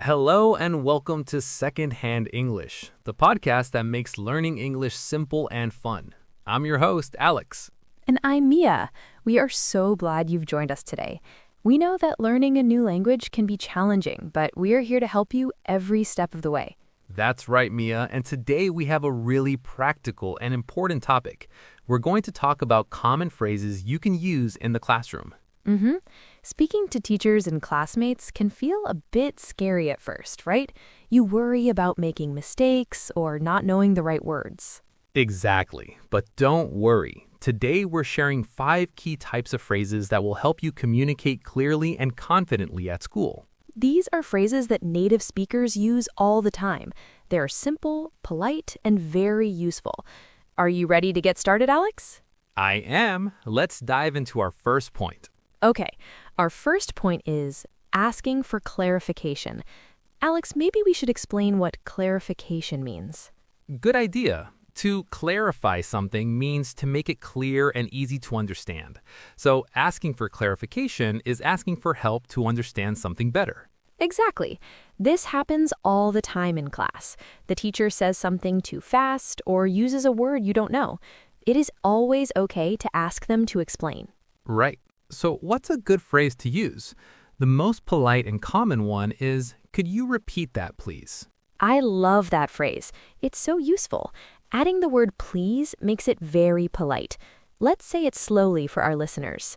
Hello and welcome to Secondhand English, the podcast that makes learning English simple and fun. I'm your host, Alex. And I'm Mia. We are so glad you've joined us today. We know that learning a new language can be challenging, but we are here to help you every step of the way. That's right, Mia, and today we have a really practical and important topic. We're going to talk about common phrases you can use in the classroom. Speaking to teachers and classmates can feel a bit scary at first, right? You worry about making mistakes or not knowing the right words. Exactly, but don't worry. Today we're sharing 5 key types of phrases that will help you communicate clearly and confidently at school. These are phrases that native speakers use all the time. They're simple, polite, and very useful. Are you ready to get started, Alex? I am. Let's dive into our first point. Okay, our first point is asking for clarification. Alex, maybe we should explain what clarification means. Good idea. To clarify something means to make it clear and easy to understand. So asking for clarification is asking for help to understand something better. Exactly. This happens all the time in class. The teacher says something too fast or uses a word you don't know. It is always okay to ask them to explain. Right. So what's a good phrase to use? The most polite and common one is, could you repeat that, please? I love that phrase. It's so useful. Adding the word please makes it very polite. Let's say it slowly for our listeners.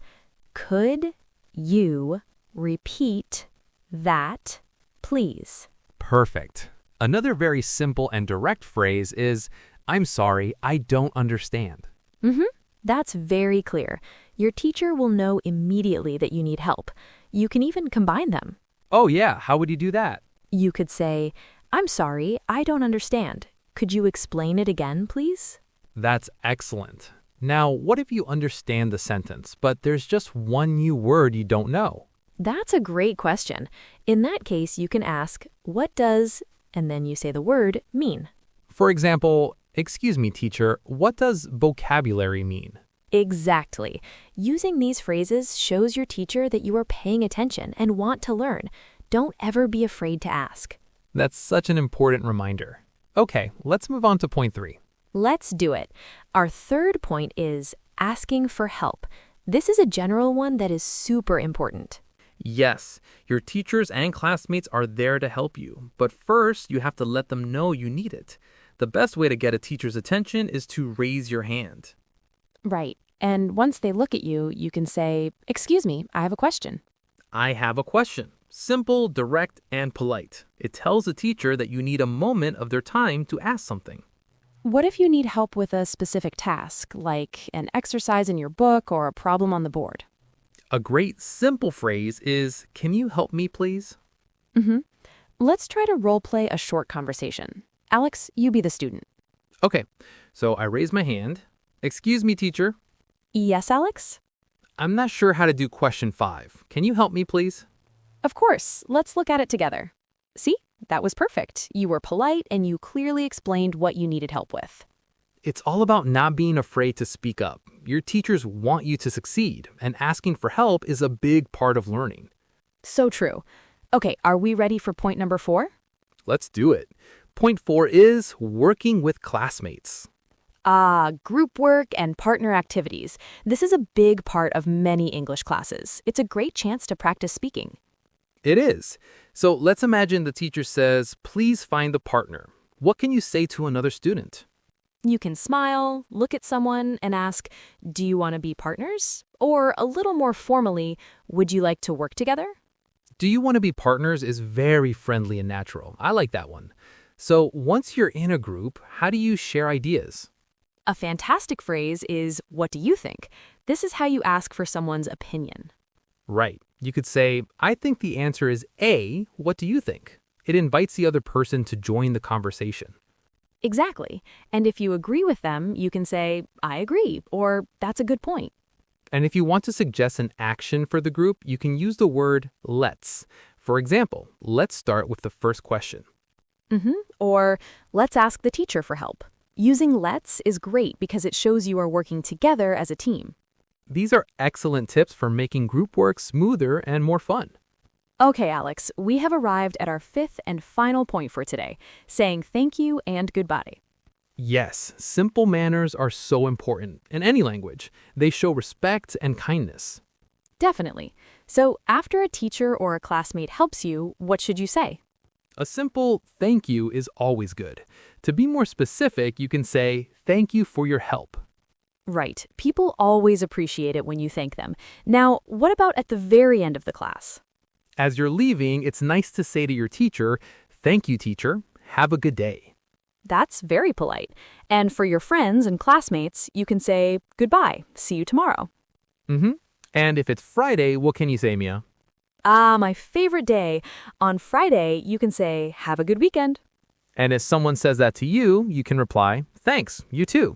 Could you repeat that, please? Perfect. Another very simple and direct phrase is, I'm sorry, I don't understand. That's very clear. Your teacher will know immediately that you need help. You can even combine them. Oh yeah, how would you do that? You could say, I'm sorry, I don't understand. Could you explain it again, please? That's excellent. Now, what if you understand the sentence, but there's just one new word you don't know? That's a great question. In that case, you can ask, what does, and then you say the word, mean? For example, excuse me, teacher, what does vocabulary mean? Exactly. Using these phrases shows your teacher that you are paying attention and want to learn. Don't ever be afraid to ask. That's such an important reminder. Okay, let's move on to point 3. Let's do it. Our third point is asking for help. This is a general one that is super important. Yes, your teachers and classmates are there to help you, but first you have to let them know you need it. The best way to get a teacher's attention is to raise your hand. Right. And once they look at you, you can say, excuse me, I have a question. I have a question. Simple, direct, and polite. It tells the teacher that you need a moment of their time to ask something. What if you need help with a specific task, like an exercise in your book or a problem on the board? A great simple phrase is, can you help me, please? Let's try to role play a short conversation. Alex, you be the student. Okay, so I raise my hand. Excuse me, teacher. Yes, Alex? I'm not sure how to do question 5. Can you help me, please? Of course. Let's look at it together. See? That was perfect. You were polite and you clearly explained what you needed help with. It's all about not being afraid to speak up. Your teachers want you to succeed, and asking for help is a big part of learning. So true. Okay, are we ready for point number 4? Let's do it. Point 4 is working with classmates. Group work and partner activities. This is a big part of many English classes. It's a great chance to practice speaking. It is. So let's imagine the teacher says, please find a partner. What can you say to another student? You can smile, look at someone, and ask, do you want to be partners? Or a little more formally, would you like to work together? Do you want to be partners is very friendly and natural. I like that one. So once you're in a group, how do you share ideas? A fantastic phrase is, what do you think? This is how you ask for someone's opinion. Right. You could say, I think the answer is A. What do you think? It invites the other person to join the conversation. Exactly. And if you agree with them, you can say, I agree, or that's a good point. And if you want to suggest an action for the group, you can use the word let's. For example, let's start with the first question. Or let's ask the teacher for help. Using let's is great because it shows you are working together as a team. These are excellent tips for making group work smoother and more fun. Okay, Alex, we have arrived at our fifth and final point for today, saying thank you and goodbye. Yes, simple manners are so important in any language. They show respect and kindness. Definitely. So, after a teacher or a classmate helps you, what should you say? A simple thank you is always good. To be more specific, you can say, thank you for your help. Right. People always appreciate it when you thank them. Now, what about at the very end of the class? As you're leaving, it's nice to say to your teacher, thank you, teacher. Have a good day. That's very polite. And for your friends and classmates, you can say, goodbye, see you tomorrow. And if it's Friday, what can you say, Mia? Ah, my favorite day. On Friday, you can say, have a good weekend. And if someone says that to you, you can reply, thanks, you too.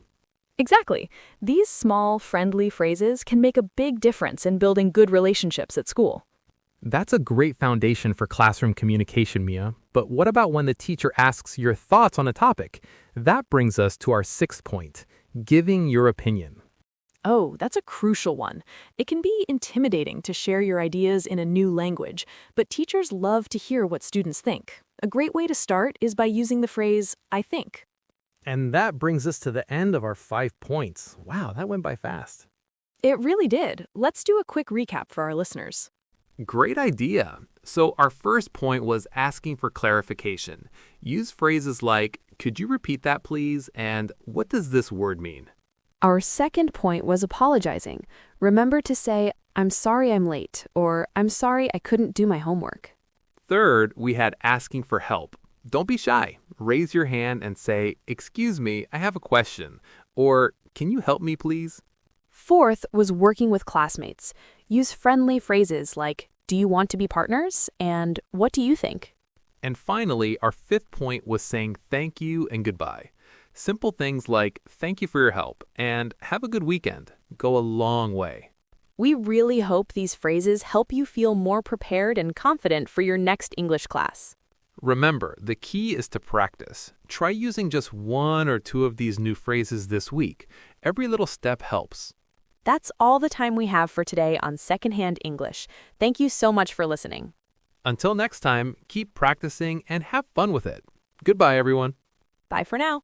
Exactly. These small, friendly phrases can make a big difference in building good relationships at school. That's a great foundation for classroom communication, Mia. But what about when the teacher asks your thoughts on a topic? That brings us to our sixth point, giving your opinion. Oh, that's a crucial one. It can be intimidating to share your ideas in a new language, but teachers love to hear what students think. A great way to start is by using the phrase, I think. And that brings us to the end of our 5 points. Wow, that went by fast. It really did. Let's do a quick recap for our listeners. Great idea. So our first point was asking for clarification. Use phrases like, could you repeat that please? And what does this word mean? Our second point was apologizing. Remember to say, I'm sorry I'm late, or I'm sorry I couldn't do my homework. Third, we had asking for help. Don't be shy. Raise your hand and say, excuse me, I have a question. Or, can you help me please? Fourth was working with classmates. Use friendly phrases like, do you want to be partners? And what do you think? And finally, our fifth point was saying thank you and goodbye. Simple things like thank you for your help and have a good weekend go a long way. We really hope these phrases help you feel more prepared and confident for your next English class. Remember, the key is to practice. Try using just 1 or 2 of these new phrases this week. Every little step helps. That's all the time we have for today on Secondhand English. Thank you so much for listening. Until next time, keep practicing and have fun with it. Goodbye, everyone. Bye for now.